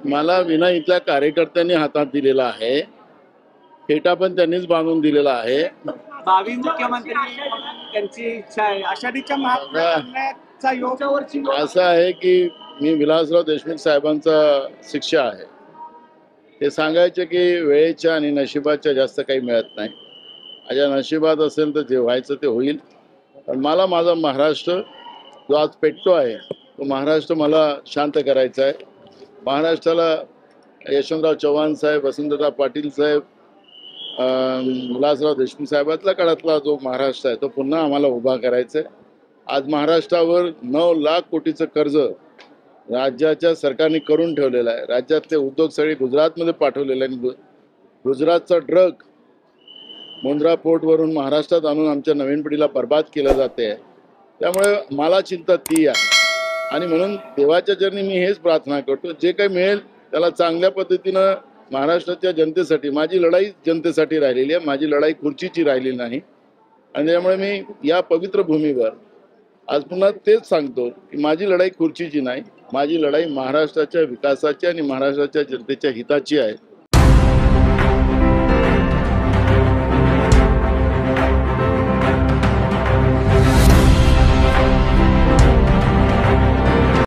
मला विना इथल्या कार्यकर्त्यांनी हातात दिलेला आहे, फेटा पण त्यांनीच बांधून दिलेला आहे. भावी मुख्यमंत्री त्यांची इच्छा आहे. आषाढीच्या महात्म्याचा योग असं आहे की मी विलासराव देशमुख साहेबांचा शिष्य आहे. ते सांगायचे की वेळेच्या आणि नशिबाच्या जास्त काही मिळत नाही. माझ्या नशिबात असेल तर जे व्हायचं ते होईल. पण मला माझा महाराष्ट्र जो आज पेटतो आहे तो महाराष्ट्र मला शांत करायचा आहे. महाराष्ट्राला यशवंतराव चव्हाण साहेब, वसंतराव पाटील साहेब, विलासराव देशमुख साहेबातला काळातला जो महाराष्ट्र आहे तो पुन्हा आम्हाला उभा करायचा आहे. आज महाराष्ट्रावर 9 लाख कोटीचं कर्ज राज्याच्या सरकारने करून ठेवलेलं आहे. राज्यातले उद्योग सगळे गुजरातमध्ये पाठवलेले आहे. गुजरातचा ड्रग मुंद्रा पोर्टवरून महाराष्ट्रात आणून आमच्या नवीन पिढीला बर्बाद केलं जाते. त्यामुळे मला चिंता ती आहे आणि म्हणून देवाच्या चरणी मी हेच प्रार्थना करतो, जे काही मिळेल त्याला चांगल्या पद्धतीनं महाराष्ट्राच्या जनतेसाठी, माझी लढाई जनतेसाठी राहिलेली आहे, माझी लढाई खुर्चीची राहिलेली नाही. आणि त्यामुळे मी या पवित्र भूमीवर आज पुन्हा तेच सांगतो की माझी लढाई खुर्चीची नाही, माझी लढाई महाराष्ट्राच्या विकासाची आणि महाराष्ट्राच्या जनतेच्या हिताची आहे.